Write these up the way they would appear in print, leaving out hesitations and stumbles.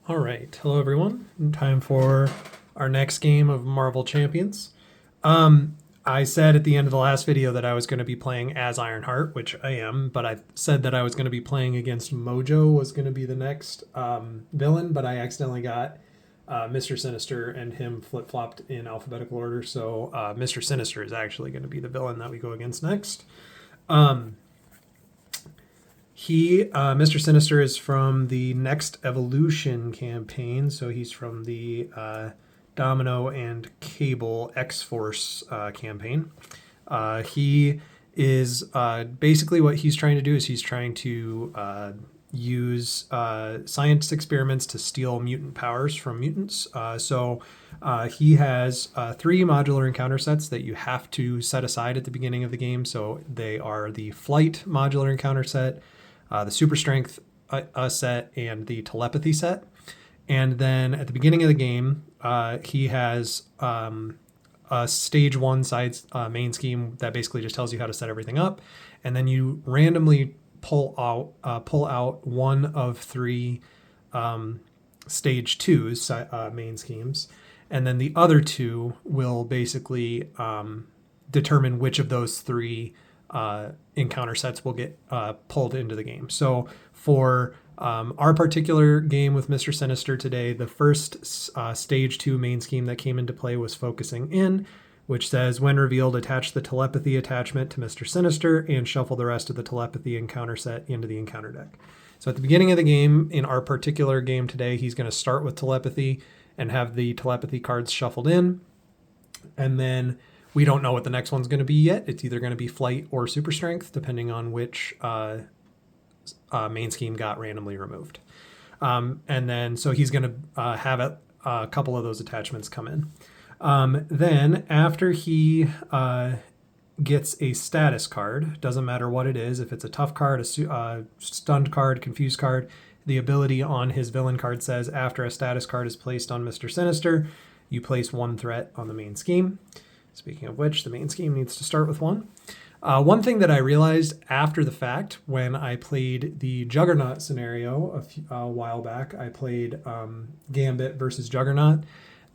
All right. Hello, everyone. Time for our next game of Marvel Champions. I said at the end of the last video that I was going to be playing as Ironheart, which I am, but I said that I was going to be playing against Mojo was going to be the next villain, but I accidentally got Mister Sinister and him flip-flopped in alphabetical order, so Mister Sinister is actually going to be the villain that we go against next. Mr. Sinister is from the Next Evolution campaign, so he's from the Domino and Cable X-Force campaign. He is basically what he's trying to do is he's trying to use science experiments to steal mutant powers from mutants. So he has 3 modular encounter sets that you have to set aside at the beginning of the game. So they are the Flight modular encounter set, the Super Strength set, and the Telepathy set. And then at the beginning of the game, he has a stage 1 side main scheme that basically just tells you how to set everything up. And then you randomly pull out one of 3 stage 2's main schemes. And then the other 2 will basically determine which of those 3 encounter sets will get pulled into the game. So for our particular game with Mr. Sinister today, the first stage 2 main scheme that came into play was Focusing In, which says, when revealed, attach the telepathy attachment to Mr. Sinister and shuffle the rest of the telepathy encounter set into the encounter deck. So at the beginning of the game, in our particular game today, he's going to start with telepathy and have the telepathy cards shuffled in. And then we don't know what the next one's going to be yet. It's either going to be Flight or Super Strength, depending on which main scheme got randomly removed. And then, so he's going to have a couple of those attachments come in. Then, after he gets a status card, doesn't matter what it is, if it's a tough card, a stunned card, confused card, the ability on his villain card says, after a status card is placed on Mr. Sinister, you place 1 threat on the main scheme. Speaking of which, the main scheme needs to start with 1. One thing that I realized after the fact, when I played the Juggernaut scenario a while back, I played Gambit versus Juggernaut.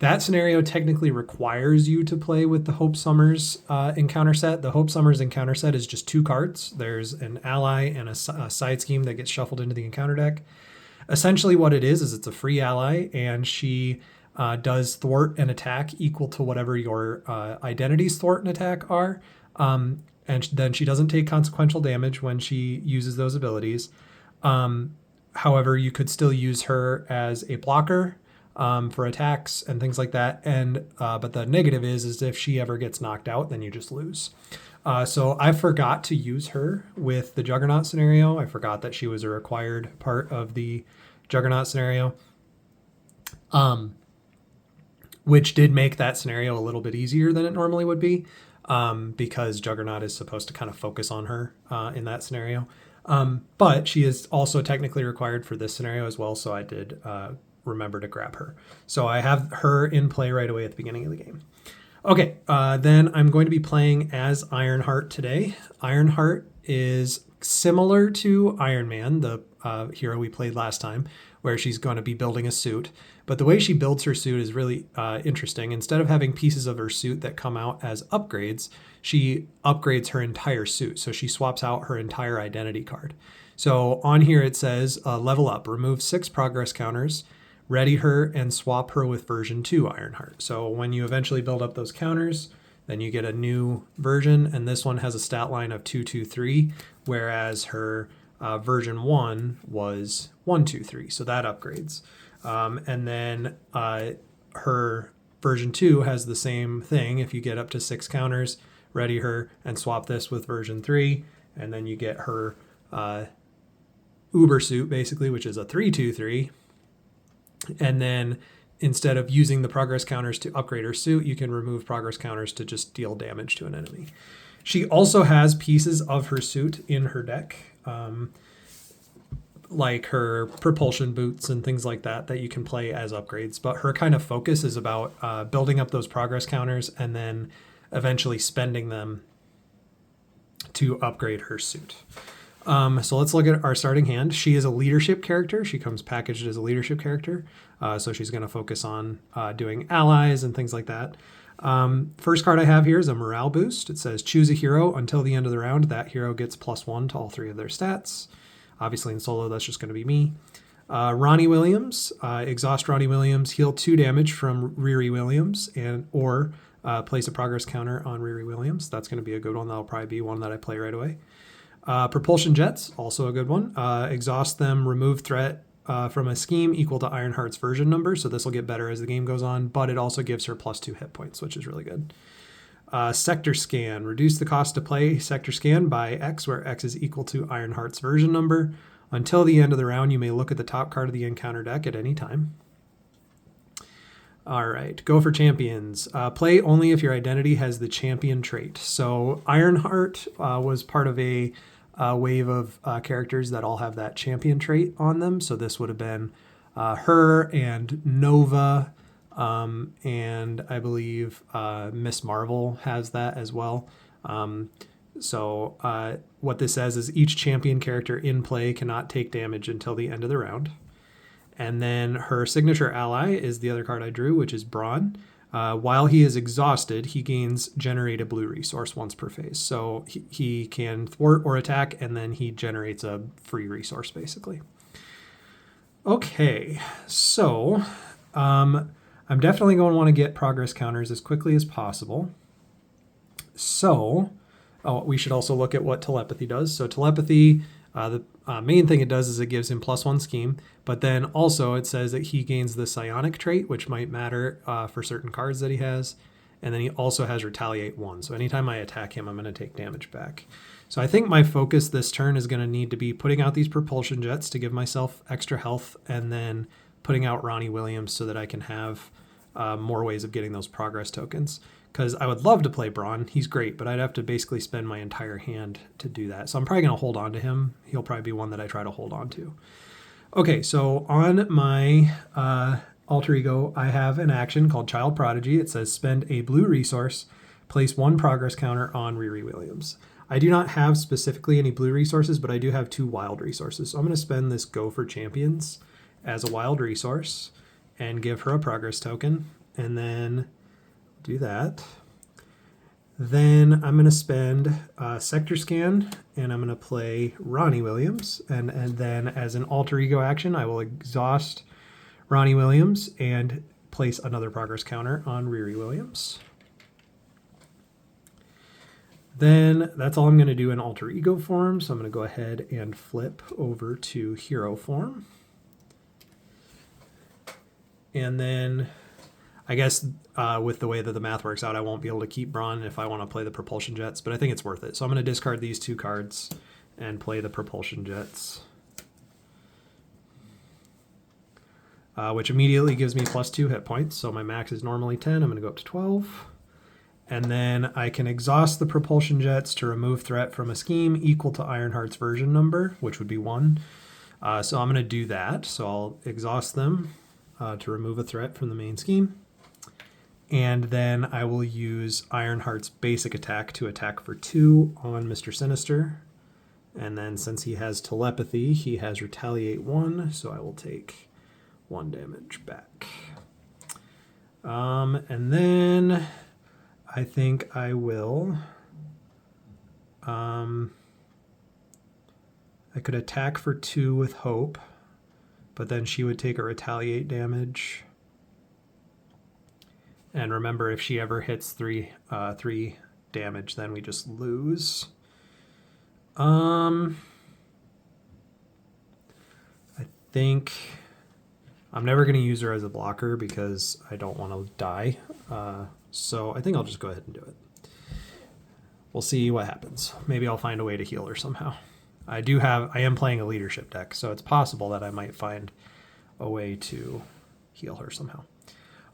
That scenario technically requires you to play with the Hope Summers encounter set. The Hope Summers encounter set is just 2 cards. There's an ally and a side scheme that gets shuffled into the encounter deck. Essentially what it is it's a free ally, and she does thwart and attack equal to whatever your identities thwart and attack are. And then she doesn't take consequential damage when she uses those abilities. However, you could still use her as a blocker for attacks and things like that. And but the negative is if she ever gets knocked out, then you just lose. So I forgot to use her with the Juggernaut scenario. I forgot that she was a required part of the Juggernaut scenario. Which did make that scenario a little bit easier than it normally would be, because Juggernaut is supposed to kind of focus on her in that scenario. But she is also technically required for this scenario as well, so I did remember to grab her. So I have her in play right away at the beginning of the game. Okay, then I'm going to be playing as Ironheart today. Ironheart is similar to Iron Man, the hero we played last time, where she's going to be building a suit. But the way she builds her suit is really interesting. Instead of having pieces of her suit that come out as upgrades, she upgrades her entire suit. So she swaps out her entire identity card. So on here it says, level up, remove 6 progress counters, ready her, and swap her with version 2 Ironheart. So when you eventually build up those counters, then you get a new version. And this one has a stat line of 223, whereas her version 1 was 123. So that upgrades. And then her version 2 has the same thing. If you get up to 6 counters, ready her and swap this with version 3, and then you get her Uber suit, basically, which is a 323. And then instead of using the progress counters to upgrade her suit, you can remove progress counters to just deal damage to an enemy. She also has pieces of her suit in her deck, like her propulsion boots and things like that you can play as upgrades. But her kind of focus is about building up those progress counters and then eventually spending them to upgrade her suit. So let's look at our starting hand. She is a leadership character. She comes packaged as a leadership character. So she's going to focus on doing allies and things like that. First card I have here is a morale boost. It says choose a hero until the end of the round. That hero gets +1 to all 3 of their stats. Obviously in solo, that's just going to be me. Ronnie Williams, exhaust Ronnie Williams, heal 2 damage from Riri Williams, or place a progress counter on Riri Williams. That's going to be a good one. That'll probably be one that I play right away. Propulsion Jets, also a good one. Exhaust them, remove threat from a scheme equal to Ironheart's version number. So this will get better as the game goes on, but it also gives her +2 hit points, which is really good. Sector Scan, reduce the cost to play Sector Scan by X, where X is equal to Ironheart's version number. Until the end of the round, you may look at the top card of the encounter deck at any time. All right, go for champions. Play only if your identity has the champion trait. So Ironheart was part of a wave of characters that all have that champion trait on them. So this would have been her and Nova, and I believe Miss Marvel has that as well. So what this says is each champion character in play cannot take damage until the end of the round. And then her signature ally is the other card I drew, which is Braun. While he is exhausted, he gains generate a blue resource once per phase. So he can thwart or attack, and then he generates a free resource, basically. Okay, so I'm definitely going to want to get progress counters as quickly as possible. So we should also look at what telepathy does. So telepathy, the main thing it does is it gives him +1 scheme, but then also it says that he gains the psionic trait, which might matter for certain cards that he has. And then he also has retaliate 1. So anytime I attack him, I'm going to take damage back. So I think my focus this turn is going to need to be putting out these propulsion jets to give myself extra health, and then putting out Ronnie Williams so that I can have more ways of getting those progress tokens. Because I would love to play Braun. He's great, but I'd have to basically spend my entire hand to do that. So I'm probably going to hold on to him. He'll probably be one that I try to hold on to. Okay, so on my alter ego, I have an action called Child Prodigy. It says spend a blue resource, place 1 progress counter on Riri Williams. I do not have specifically any blue resources, but I do have 2 wild resources. So I'm going to spend this Go for Champions as a wild resource and give her a progress token, and then do that. Then I'm going to spend Sector Scan, and I'm going to play Ronnie Williams. And then as an alter ego action, I will exhaust Ronnie Williams and place another progress counter on Riri Williams. Then that's all I'm going to do in alter ego form. So I'm going to go ahead and flip over to hero form. And then I guess with the way that the math works out, I won't be able to keep Braun if I want to play the propulsion jets, but I think it's worth it. So I'm going to discard these 2 cards and play the propulsion jets, which immediately gives me +2 hit points. So my max is normally 10. I'm going to go up to 12. And then I can exhaust the propulsion jets to remove threat from a scheme equal to Ironheart's version number, which would be 1. So I'm going to do that. So I'll exhaust them to remove a threat from the main scheme. And then I will use Ironheart's basic attack to attack for 2 on Mister Sinister. And then since he has telepathy, he has retaliate 1, so I will take 1 damage back. And then I think I will... I could attack for 2 with Hope, but then she would take a retaliate damage. And remember, if she ever hits 3 damage, then we just lose. I think I'm never going to use her as a blocker because I don't want to die. So I think I'll just go ahead and do it. We'll see what happens. Maybe I'll find a way to heal her somehow. I am playing a leadership deck, so it's possible that I might find a way to heal her somehow.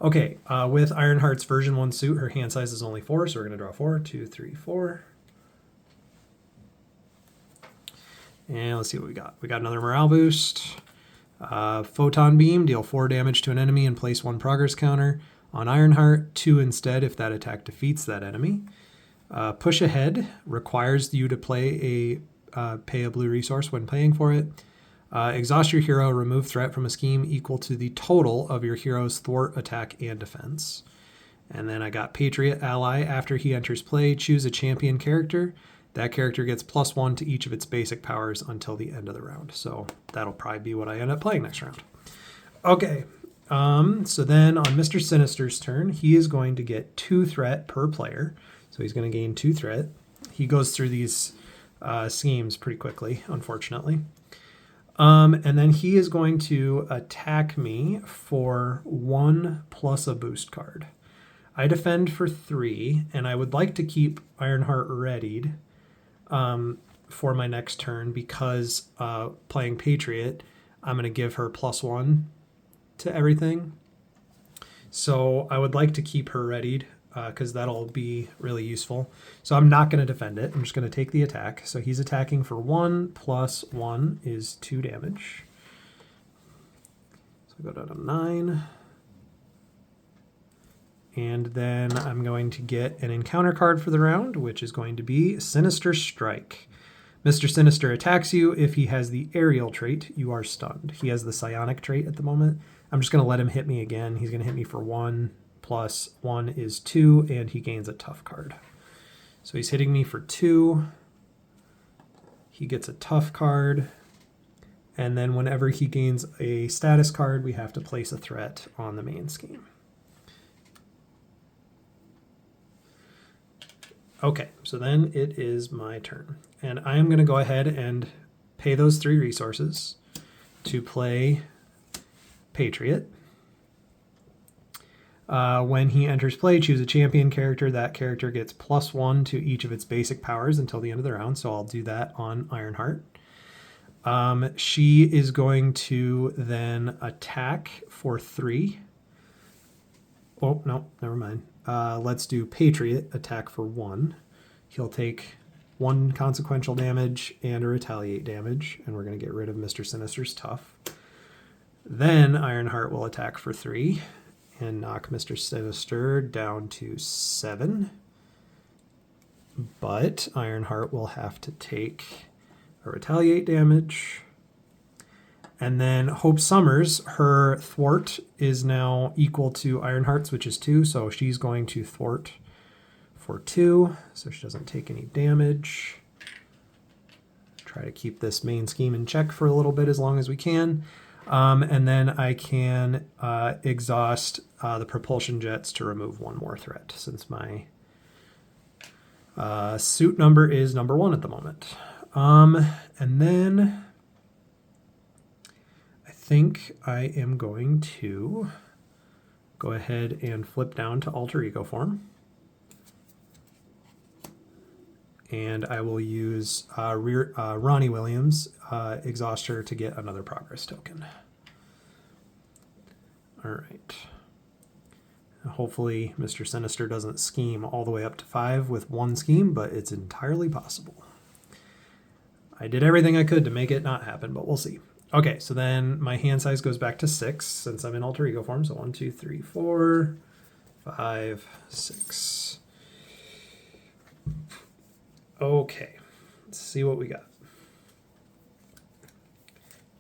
Okay, with Ironheart's version 1 suit, her hand size is only 4, so we're going to draw 4. 2, 3, 4. And let's see what we got. We got another morale boost. Photon Beam, deal 4 damage to an enemy and place 1 progress counter. On Ironheart, 2 instead if that attack defeats that enemy. Push Ahead requires you to play pay a blue resource when paying for it. Exhaust your hero, remove threat from a scheme equal to the total of your hero's thwart, attack, and defense. And then I got Patriot Ally. After he enters play, choose a champion character. That character gets +1 to each of its basic powers until the end of the round. So that'll probably be what I end up playing next round. Okay, so then on Mister Sinister's turn, he is going to get 2 threat per player. So he's going to gain 2 threat. He goes through these schemes pretty quickly, unfortunately. And then he is going to attack me for 1 plus a boost card. I defend for 3, and I would like to keep Ironheart readied for my next turn because playing Patriot, I'm going to give her +1 to everything. So I would like to keep her readied because that'll be really useful. So I'm not going to defend it. I'm just going to take the attack. So he's attacking for 1 plus 1 is 2 damage. So I go down to 9. And then I'm going to get an encounter card for the round, which is going to be Sinister Strike. Mr. Sinister attacks you. If he has the aerial trait, you are stunned. He has the psionic trait at the moment. I'm just going to let him hit me again. He's going to hit me for 1 plus 1 is 2, and he gains a tough card. So he's hitting me for 2. He gets a tough card. And then whenever he gains a status card, we have to place a threat on the main scheme. Okay, so then it is my turn. And I am going to go ahead and pay those 3 resources to play Patriot. When he enters play, choose a champion character. That character gets +1 to each of its basic powers until the end of the round, so I'll do that on Ironheart. She is going to then attack for 3. Oh, no, never mind. Let's do Patriot attack for 1. He'll take 1 consequential damage and a retaliate damage, and we're going to get rid of Mr. Sinister's tough. Then Ironheart will attack for 3 and knock Mr. Sinister down to 7. But Ironheart will have to take a retaliate damage. And then Hope Summers, her thwart is now equal to Ironheart's, which is 2, so she's going to thwart for 2, so she doesn't take any damage. Try to keep this main scheme in check for a little bit as long as we can. And then I can exhaust the propulsion jets to remove 1 more threat, since my suit number is number 1 at the moment. And then I think I am going to go ahead and flip down to alter ego form. And I will use Ronnie Williams, exhaust her to get another progress token. All right. Hopefully Mr. Sinister doesn't scheme all the way up to 5 with 1 scheme, but it's entirely possible. I did everything I could to make it not happen, but we'll see. Okay, so then my hand size goes back to 6 since I'm in alter ego form. So 1, 2, 3, 4, 5, 6. Okay, let's see what we got.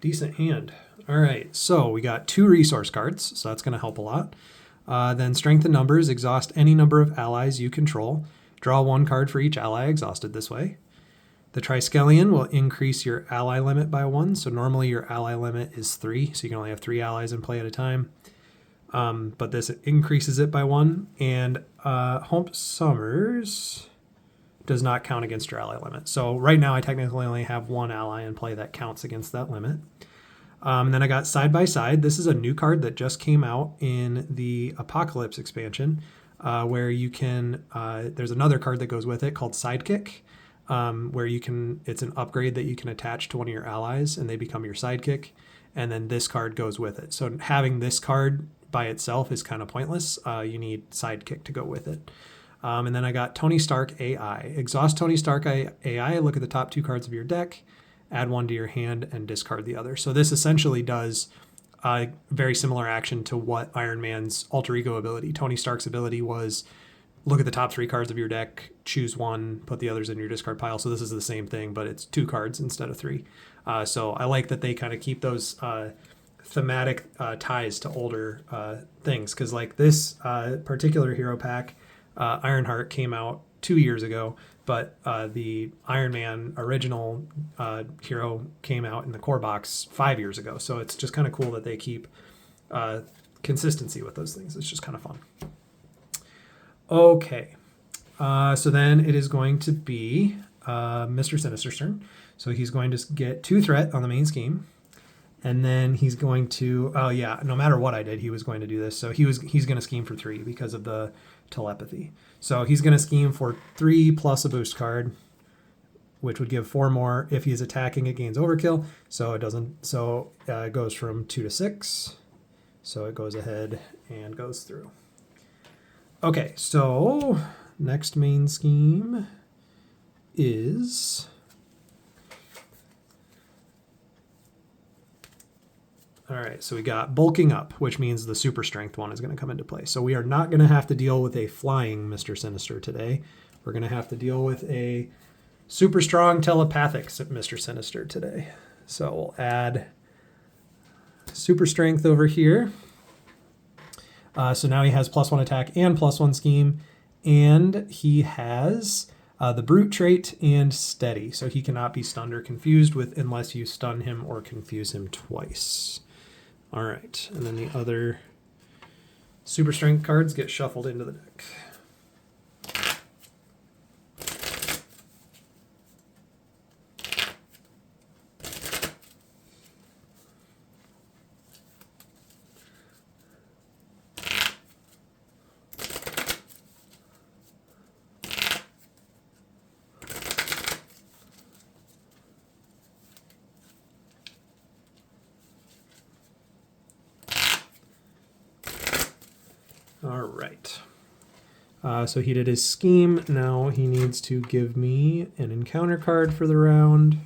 Decent hand. All right, so we got 2 resource cards, so that's going to help a lot. Then strength in numbers, exhaust any number of allies you control. Draw 1 card for each ally exhausted this way. The Triskelion will increase your ally limit by 1. So normally your ally limit is 3, so you can only have 3 allies in play at a time. But this increases it by 1. And Hope Summers does not count against your ally limit. So right now I technically only have 1 ally in play that counts against that limit. Then I got Side by Side. This is a new card that just came out in the Apocalypse expansion, where you can, there's another card that goes with it called Sidekick, where you can, it's an upgrade that you can attach to one of your allies and they become your sidekick. And then this card goes with it. So having this card by itself is kind of pointless. You need Sidekick to go with it. And then I got Tony Stark AI. Exhaust Tony Stark AI, look at the top 2 cards of your deck, add 1 to your hand, and discard the other. So this essentially does a very similar action to what Iron Man's alter ego ability. Tony Stark's ability was look at the top 3 cards of your deck, choose one, put the others in your discard pile. So this is the same thing, but it's 2 cards instead of 3. So I like that they kind of keep those thematic ties to older things, because like this particular hero pack, Ironheart, came out 2 years ago, but the Iron Man original hero came out in the core box 5 years ago. So it's just kind of cool that they keep consistency with those things. It's just kind of fun. Okay, so then it is going to be Mister Sinister's turn. So he's going to get 2 threat on the main scheme. And then he's going to, oh yeah, no matter what I did, he was going to do this. So he's going to scheme for 3 because of the telepathy. So he's going to scheme for 3 plus a boost card, which would give 4 more. If he's attacking, it gains overkill. So it doesn't, so it goes from 2 to 6. So it goes ahead and goes through. Okay, so next main scheme is... All right, so we got bulking up, which means the super strength one is going to come into play. So we are not going to have to deal with a flying Mister Sinister today. We're going to have to deal with a super strong telepathic Mister Sinister today. So we'll add super strength over here. So now he has +1 attack and +1 scheme, and he has the brute trait and steady. So he cannot be stunned or confused with unless you stun him or confuse him twice. All right, and then the other super strength cards get shuffled into the deck. All right. So he did his scheme. Now he needs to give me an encounter card for the round.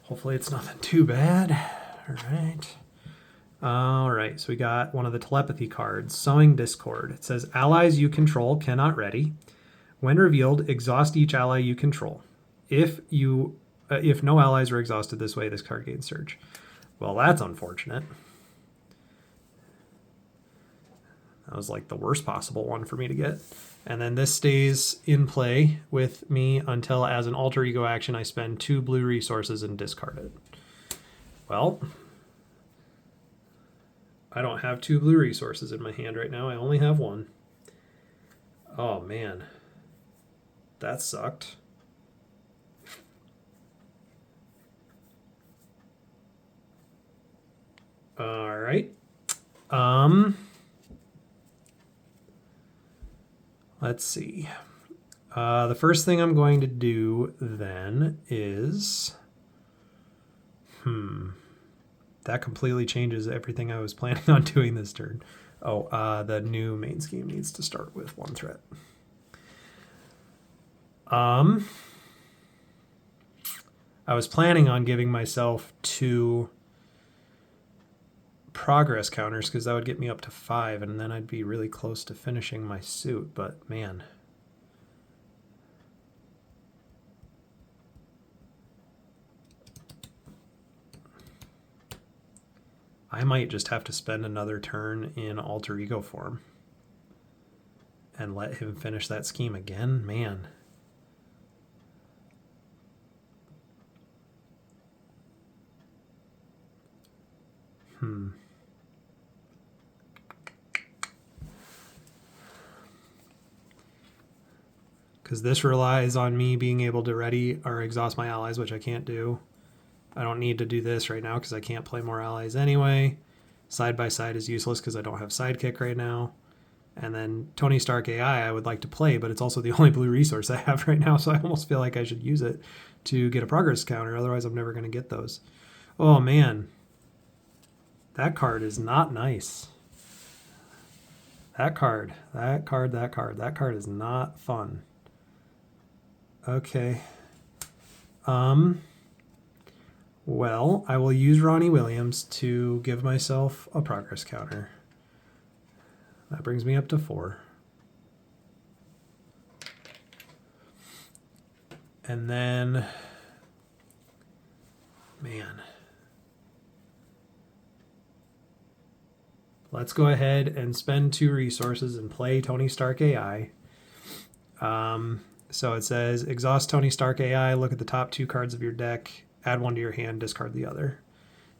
Hopefully it's nothing too bad. All right. All right. So we got one of the telepathy cards, Sowing Discord. It says allies you control cannot ready. When revealed, exhaust each ally you control. If no allies are exhausted this way, this card gains surge. Well, that's unfortunate. That was like the worst possible one for me to get. And then this stays in play with me until, as an alter ego action, I spend 2 blue resources and discard it. Well, I don't have 2 blue resources in my hand right now. I only have 1. Oh, man. That sucked. All right. Let's see. The first thing I'm going to do then is... That completely changes everything I was planning on doing this turn. Oh, the new main scheme needs to start with 1 threat. I was planning on giving myself 2 progress counters because that would get me up to 5, and then I'd be really close to finishing my suit, but man. I might just have to spend another turn in alter ego form and let him finish that scheme again. Man. Because this relies on me being able to ready or exhaust my allies, which I can't do. I don't need to do this right now because I can't play more allies anyway. Side by side is useless because I don't have sidekick right now. And then Tony Stark AI I would like to play, but it's also the only blue resource I have right now, so I almost feel like I should use it to get a progress counter. Otherwise, I'm never going to get those. Oh, man. That card is not nice. That card is not fun. Okay. Well, I will use Ronnie Williams to give myself a progress counter. That brings me up to 4. And then, man, let's go ahead and spend 2 resources and play Tony Stark AI. So it says, exhaust Tony Stark AI, look at the top 2 cards of your deck, add 1 to your hand, discard the other.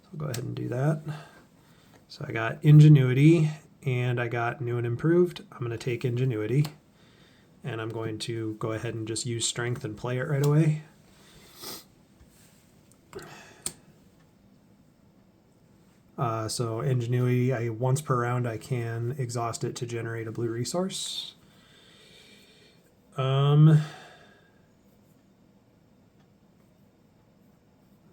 So I'll go ahead and do that. So I got Ingenuity, and I got New and Improved. I'm going to take Ingenuity, and I'm going to go ahead and just use Strength and play it right away. So Ingenuity, once per round I can exhaust it to generate a blue resource.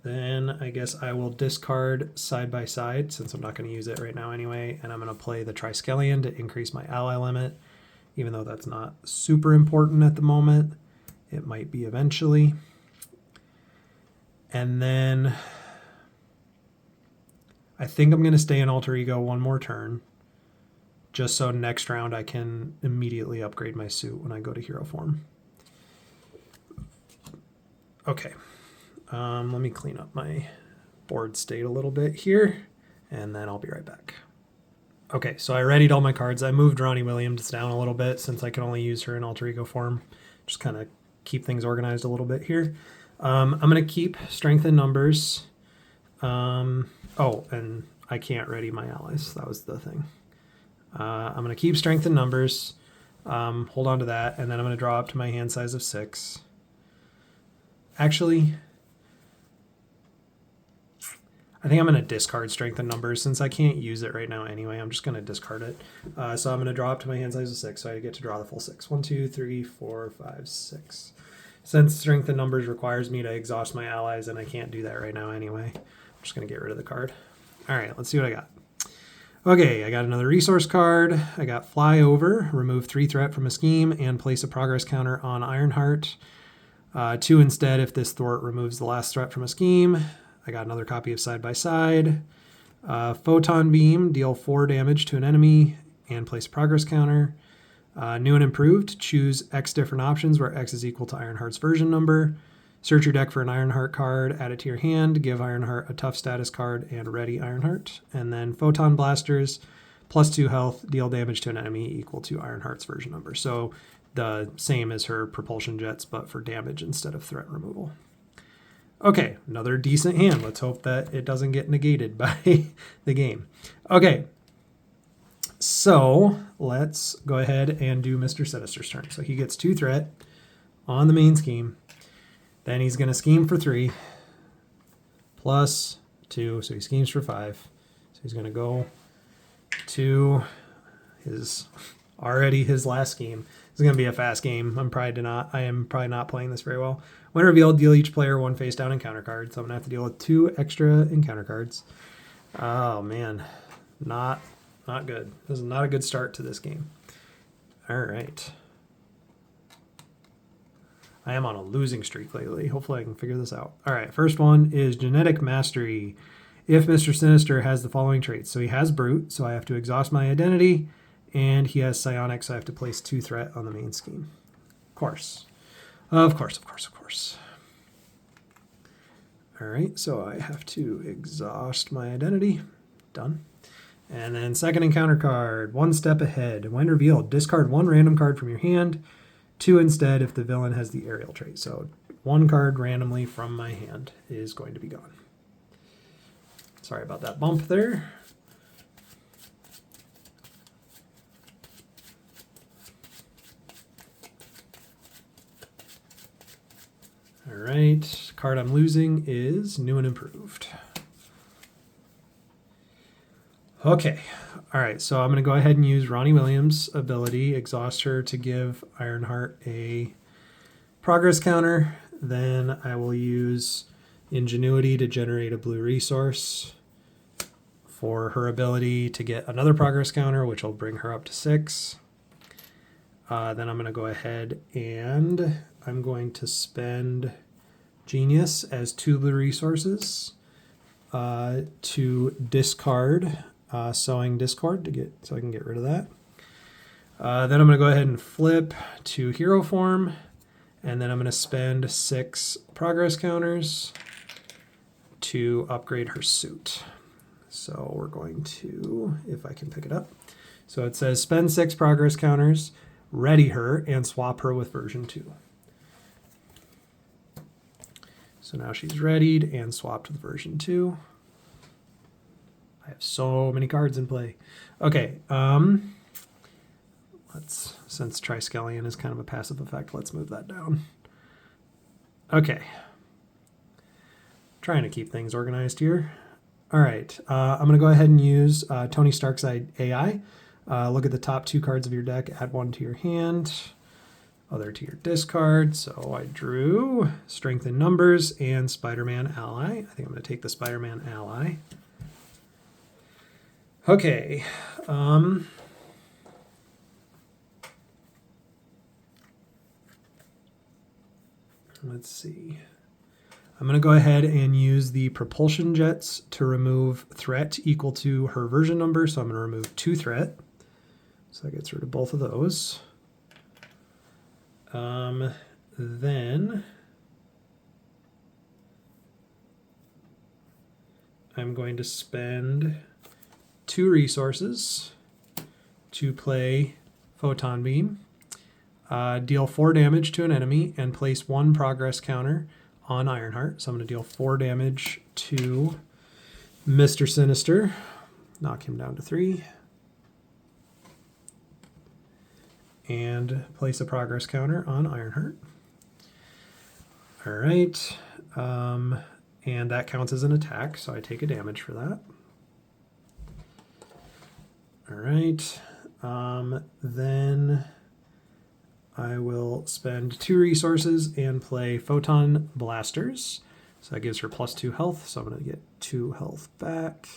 Then I guess I will discard Side by Side, since I'm not going to use it right now anyway, and I'm going to play the Triskelion to increase my ally limit, even though that's not super important at the moment. It might be eventually. And then I think I'm going to stay in Alter Ego 1 more turn, just so next round I can immediately upgrade my suit when I go to hero form. Okay. Let me clean up my board state a little bit here, and then I'll be right back. Okay, so I readied all my cards. I moved Ronnie Williams down a little bit since I can only use her in Alter Ego form. Just kind of keep things organized a little bit here. I'm going to keep Strength in Numbers. Oh, and I can't ready my allies. That was the thing. I'm going to keep Strength in Numbers. Hold on to that, and then I'm going to draw up to my hand size of 6. Actually, I think I'm going to discard Strength in Numbers since I can't use it right now anyway. I'm just going to discard it. So I'm going to draw up to my hand size of 6, so I get to draw the full 6. 1, 2, 3, 4, 5, 6. Since Strength in Numbers requires me to exhaust my allies, and I can't do that right now anyway, I'm just going to get rid of the card. All right, let's see what I got. Okay, I got another resource card. I got Fly Over, remove 3 threat from a scheme, and place a progress counter on Ironheart. 2 instead if this thwart removes the last threat from a scheme. I got another copy of Side by Side. Photon Beam, deal 4 damage to an enemy and place a progress counter. New and Improved, choose X different options where X is equal to Ironheart's version number. Search your deck for an Ironheart card, add it to your hand, give Ironheart a tough status card, and ready Ironheart. And then Photon Blasters, plus 2 health, deal damage to an enemy equal to Ironheart's version number. So the same as her propulsion jets, but for damage instead of threat removal. Okay, another decent hand. Let's hope that it doesn't get negated by the game. Okay, so let's go ahead and do Mr. Sinister's turn. So he gets 2 threat on the main scheme. Then he's going to scheme for 3, plus 2, so he schemes for 5. So he's going to go to his last scheme. This is going to be a fast game. I am probably not playing this very well. When revealed, deal each player 1 face down encounter card. So I'm going to have to deal with 2 extra encounter cards. Oh, man. Not good. This is not a good start to this game. All right. I am on a losing streak lately. Hopefully I can figure this out. All right, first one is Genetic Mastery. If Mr. Sinister has the following traits. So he has Brute, so I have to exhaust my identity, and he has Psionic, so I have to place 2 threat on the main scheme. Of course. Of course. All right, so I have to exhaust my identity. Done. And then second encounter card, 1 step ahead. When revealed, discard 1 random card from your hand, 2 instead if the villain has the aerial trait. So 1 card randomly from my hand is going to be gone. Sorry about that bump there. All right, card I'm losing is New and Improved. Okay, all right, so I'm going to go ahead and use Ronnie Williams' ability, exhaust her to give Ironheart a progress counter. Then I will use Ingenuity to generate a blue resource for her ability to get another progress counter, which will bring her up to 6. Then I'm going to go ahead and I'm going to spend Genius as 2 blue resources to discard Sowing Discord so I can get rid of that. Then I'm going to go ahead and flip to hero form, And then I'm going to spend 6 progress counters to upgrade her suit. So we're going to, if I can pick it up. So it says spend 6 progress counters, ready her, and swap her with version 2. So now she's readied and swapped with version 2. I have so many cards in play. Okay, since Triskelion is kind of a passive effect, let's move that down. Okay. Trying to keep things organized here. All right, I'm going to go ahead and use Tony Stark's AI. Look at the top 2 cards of your deck, add 1 to your hand, other to your discard. So I drew Strength in Numbers and Spider-Man Ally. I think I'm going to take the Spider-Man Ally. Okay. Let's see. I'm going to go ahead and use the propulsion jets to remove threat equal to her version number. So I'm going to remove 2 threat. So that gets rid of both of those. Then I'm going to spend 2 resources to play Photon Beam. Deal 4 damage to an enemy and place 1 progress counter on Ironheart. So I'm going to deal 4 damage to Mister Sinister. Knock him down to 3. And place a progress counter on Ironheart. All right. And that counts as an attack, so I take a damage for that. All right. Then I will spend 2 resources and play Photon Blasters. So that gives her +2 health, so I'm going to get 2 health back.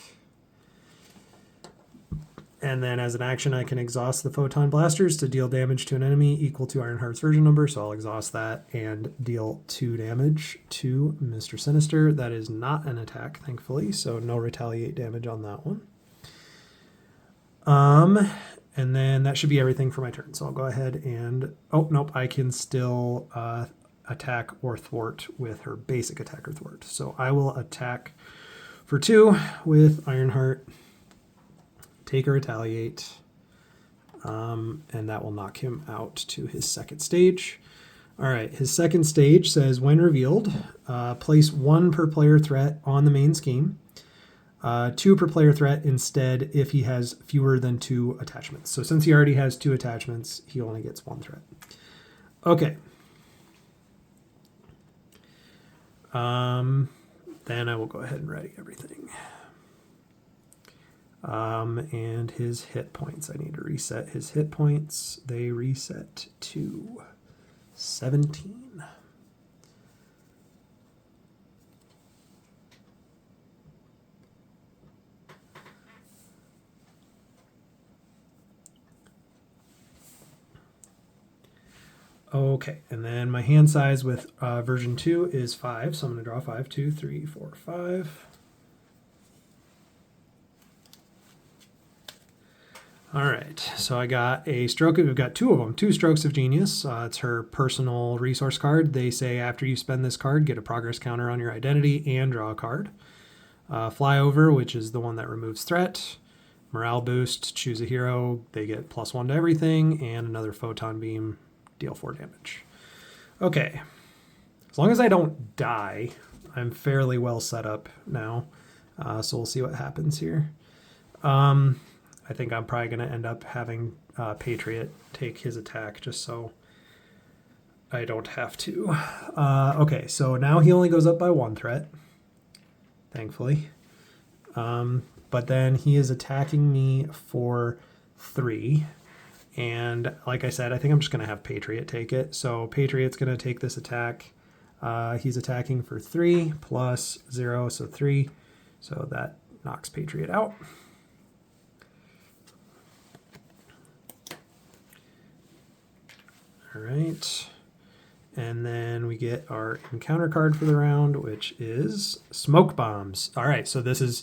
And then as an action, I can exhaust the Photon Blasters to deal damage to an enemy equal to Ironheart's version number. So I'll exhaust that and deal 2 damage to Mister Sinister. That is not an attack, thankfully, so no retaliate damage on that one. And then that should be everything for my turn. So I'll go ahead and, oh, nope, I can still attack or thwart with her basic attack or thwart. So I will attack for 2 with Ironheart. Take a retaliate, and that will knock him out to his second stage. All right, his second stage says, when revealed, place 1 per player threat on the main scheme, 2 per player threat instead if he has fewer than 2 attachments. So since he already has 2 attachments, he only gets 1 threat. Okay. Then I will go ahead and ready everything. And his hit points. I need to reset his hit points. They reset to 17. Okay, and then my hand size with version 2 is 5, so I'm going to draw 5. 2, 3, 4, 5. All right, so I got a stroke. We've got 2 of them, 2 strokes of genius. It's her personal resource card. They say after you spend this card, get a progress counter on your identity and draw a card. Flyover, which is the one that removes threat. Morale boost, choose a hero. They get +1 to everything, and another photon beam, deal 4 damage. Okay, as long as I don't die, I'm fairly well set up now. So we'll see what happens here. I think I'm probably going to end up having Patriot take his attack just so I don't have to. Okay, so now he only goes up by 1 threat, thankfully. But then he is attacking me for 3. And like I said, I think I'm just going to have Patriot take it. So Patriot's going to take this attack. He's attacking for 3 plus 0, so 3. So that knocks Patriot out. All right, and then we get our encounter card for the round, which is Smoke Bombs. All right, so this is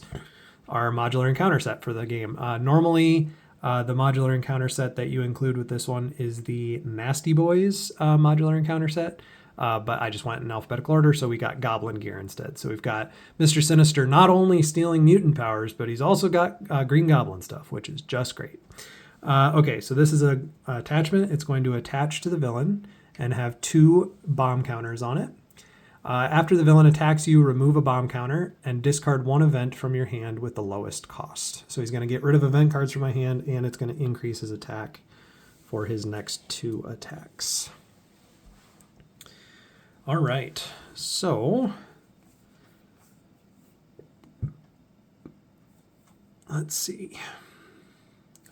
our modular encounter set for the game. Normally, The modular encounter set that you include with this one is the Nasty Boys modular encounter set. But I just went in alphabetical order, so we got Goblin gear instead. So we've got Mister Sinister not only stealing mutant powers, but he's also got Green Goblin stuff, which is just great. Okay, so this is a attachment. It's going to attach to the villain and have 2 bomb counters on it. After the villain attacks you, remove a bomb counter and discard 1 event from your hand with the lowest cost. So he's going to get rid of event cards from my hand, and it's going to increase his attack for his next 2 attacks. All right, so let's see.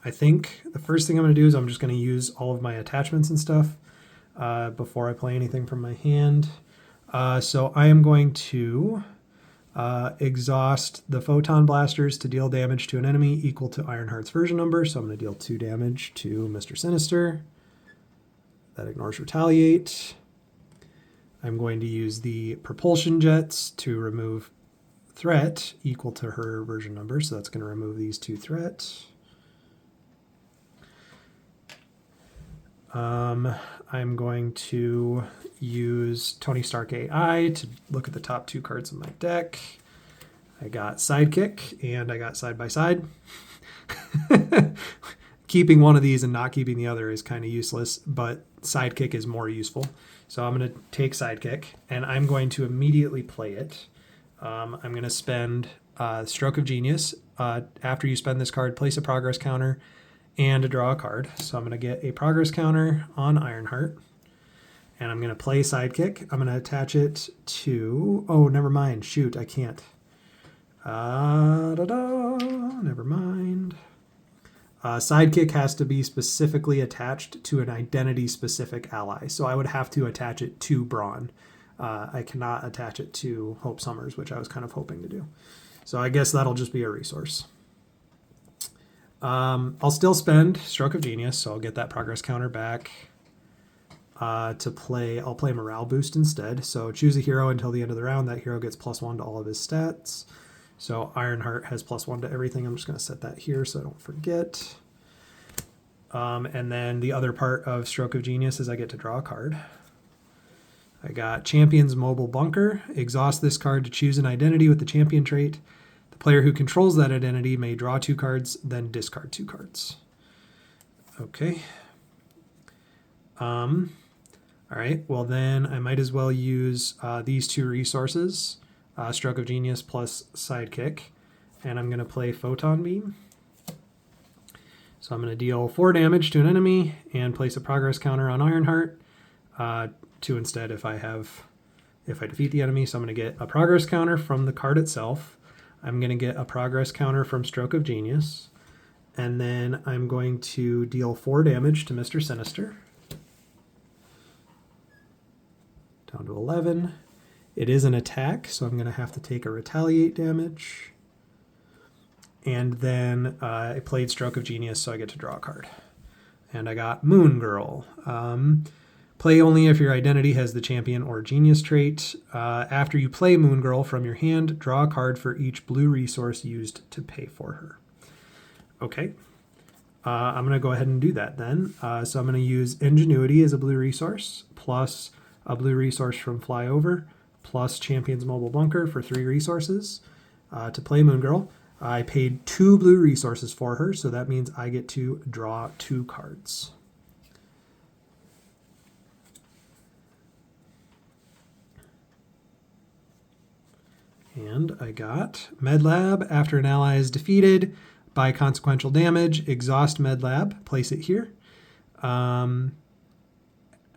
I think the first thing I'm going to do is I'm just going to use all of my attachments and stuff before I play anything from my hand. So I am going to exhaust the photon blasters to deal damage to an enemy equal to Ironheart's version number. So I'm going to deal 2 damage to Mister Sinister. That ignores retaliate. I'm going to use the propulsion jets to remove threat equal to her version number. So that's going to remove these 2 threats. I'm going to use Tony Stark AI to look at the top 2 cards of my deck. I got Sidekick and I got Side by Side. Keeping one of these and not keeping the other is kind of useless, but Sidekick is more useful. So I'm going to take Sidekick and I'm going to immediately play it. I'm going to spend Stroke of Genius. After you spend this card, place a progress counter and draw a card. So I'm going to get a progress counter on Ironheart. And I'm going to play Sidekick. I'm going to attach it to... Oh, never mind. Shoot, I can't. Never mind. Sidekick has to be specifically attached to an identity-specific ally. So I would have to attach it to Brawn. I cannot attach it to Hope Summers, which I was kind of hoping to do. So I guess that'll just be a resource. I'll still spend Stroke of Genius, so I'll get that progress counter back. I'll play Morale Boost instead. So choose a hero until the end of the round. That hero gets +1 to all of his stats. So Ironheart has +1 to everything. I'm just going to set that here so I don't forget. And then the other part of Stroke of Genius is I get to draw a card. I got Champion's Mobile Bunker. Exhaust this card to choose an identity with the champion trait. The player who controls that identity may draw 2 cards, then discard 2 cards. Okay. All right, well then I might as well use these 2 resources, Stroke of Genius plus Sidekick, and I'm going to play Photon Beam. So I'm going to deal 4 damage to an enemy and place a progress counter on Ironheart, 2 instead if I defeat the enemy. So I'm going to get a progress counter from the card itself. I'm going to get a progress counter from Stroke of Genius, and then I'm going to deal 4 damage to Mister Sinister. Down to 11. It is an attack, so I'm going to have to take a retaliate damage. And then I played Stroke of Genius, so I get to draw a card. And I got Moon Girl. Play only if your identity has the champion or genius trait. After you play Moon Girl from your hand, draw a card for each blue resource used to pay for her. Okay. I'm going to go ahead and do that then. So I'm going to use Ingenuity as a blue resource, plus a blue resource from Flyover, plus Champion's Mobile Bunker for 3 resources to play Moon Girl. I paid 2 blue resources for her, so that means I get to draw 2 cards. And I got Medlab. After an ally is defeated by consequential damage, exhaust Medlab, place it here. And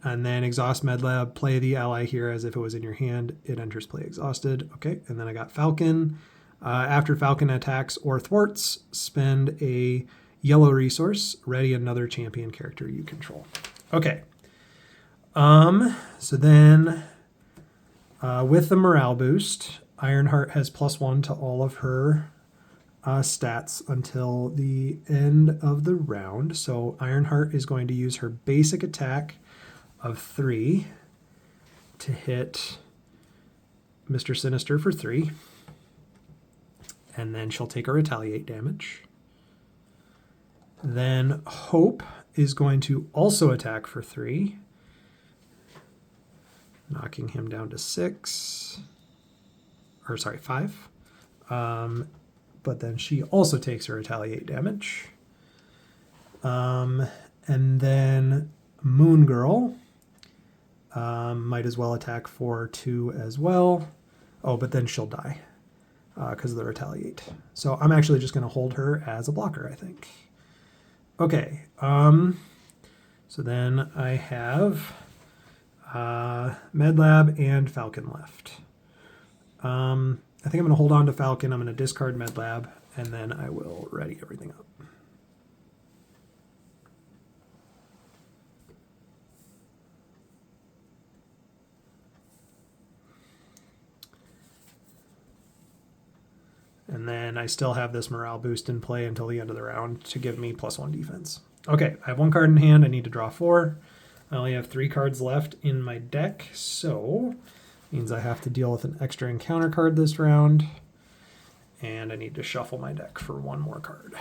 then exhaust Medlab, play the ally here as if it was in your hand. It enters play exhausted. Okay, and then I got Falcon. After Falcon attacks or thwarts, spend a yellow resource, ready another champion character you control. Okay. So then with the morale boost, Ironheart has +1 to all of her stats until the end of the round. So Ironheart is going to use her basic attack of 3 to hit Mister Sinister for 3. And then she'll take a retaliate damage. Then Hope is going to also attack for 3, knocking him down to 6. Or sorry, 5. But then she also takes her retaliate damage. And then Moon Girl might as well attack for 2 as well. Oh, but then she'll die because of the retaliate. So I'm actually just going to hold her as a blocker, I think. Okay. So then I have Medlab and Falcon left. I think I'm going to hold on to Falcon. I'm going to discard Medlab, and then I will ready everything up. And then I still have this morale boost in play until the end of the round to give me +1 defense. Okay, I have 1 card in hand. I need to draw 4. I only have 3 cards left in my deck, so means I have to deal with an extra encounter card this round. And I need to shuffle my deck for 1 more card.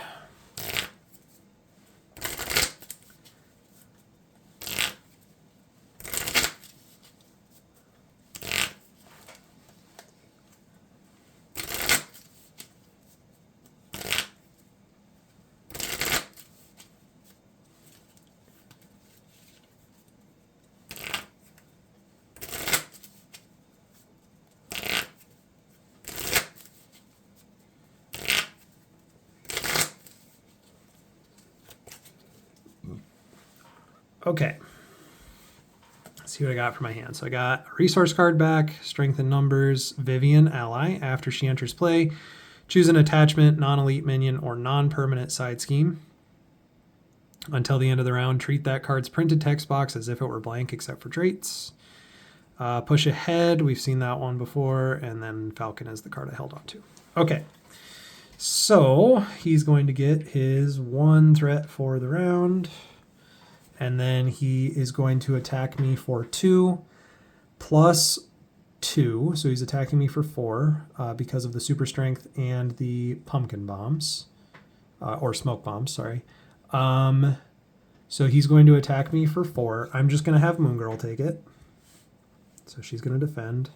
Okay, let's see what I got for my hand. So I got a resource card back, Strength in Numbers, Vivian, ally. After she enters play, choose an attachment, non-elite minion, or non-permanent side scheme. Until the end of the round, treat that card's printed text box as if it were blank except for traits. Push ahead, we've seen that one before, and then Falcon is the card I held on to. Okay, so he's going to get his 1 threat for the round. And then he is going to attack me for 2 plus 2. So he's attacking me for 4 because of the super strength and the pumpkin bombs. Or smoke bombs, sorry. So he's going to attack me for 4. I'm just going to have Moon Girl take it. So she's going to defend.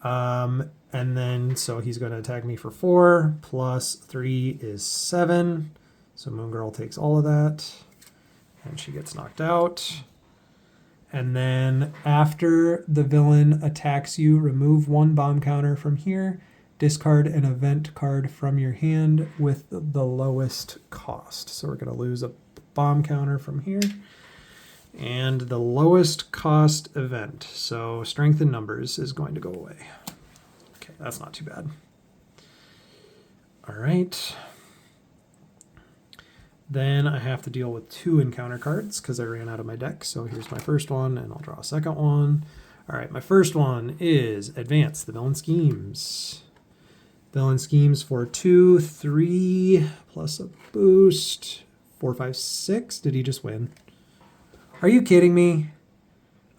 And then, so he's going to attack me for 4. Plus 3 is 7. So Moon Girl takes all of that. And she gets knocked out. And then after the villain attacks you, remove 1 bomb counter from here. Discard an event card from your hand with the lowest cost. So we're going to lose a bomb counter from here. And the lowest cost event. So Strength in Numbers is going to go away. Okay, that's not too bad. All right. Then I have to deal with 2 encounter cards because I ran out of my deck. So here's my first one, and I'll draw a second one. All right, my first one is Advance the Villain Schemes. Villain Schemes for 2, 3, plus a boost. 4, 5, 6. Did he just win? Are you kidding me?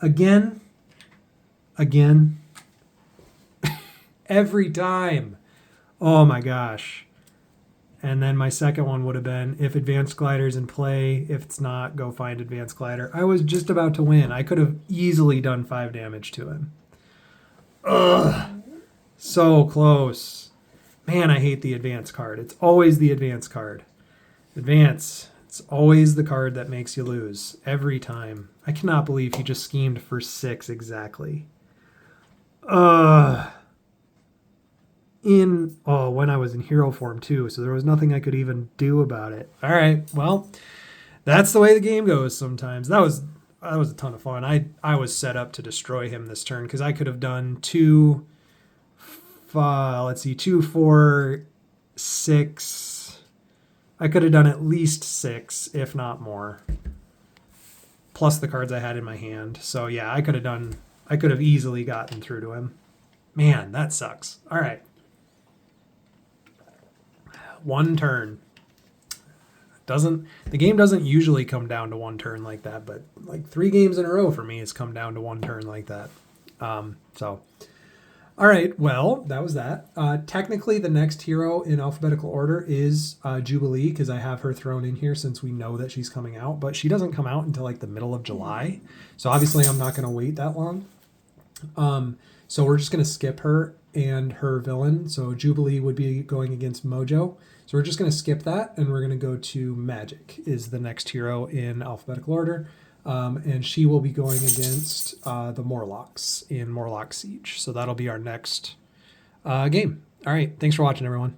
Again? Again? Every time. Oh my gosh. And then my second one would have been, if Advanced Glider's in play, if it's not, go find Advanced Glider. I was just about to win. I could have easily done 5 damage to him. Ugh. So close. Man, I hate the Advance card. It's always the Advance card. Advance. It's always the card that makes you lose. Every time. I cannot believe he just schemed for 6 exactly. Ugh. When I was in hero form too, so there was nothing I could even do about it. All right, well, that's the way the game goes sometimes. That was a ton of fun. I was set up to destroy him this turn because I could have done 2, 4, 6. I could have done at least 6, if not more, plus the cards I had in my hand. So yeah, I could have easily gotten through to him. Man, that sucks. All right. 1 turn. The game doesn't usually come down to 1 turn like that, but like 3 games in a row for me, it's come down to 1 turn like that. All right, well, that was that. Technically, the next hero in alphabetical order is Jubilee, because I have her thrown in here since we know that she's coming out, but she doesn't come out until like the middle of July. So obviously, I'm not going to wait that long. So we're just going to skip her and her villain. So Jubilee would be going against Mojo. So we're just going to skip that, and we're going to go to Magic is the next hero in alphabetical order. And she will be going against the Morlocks in Morlock Siege. So that'll be our next game. All right. Thanks for watching, everyone.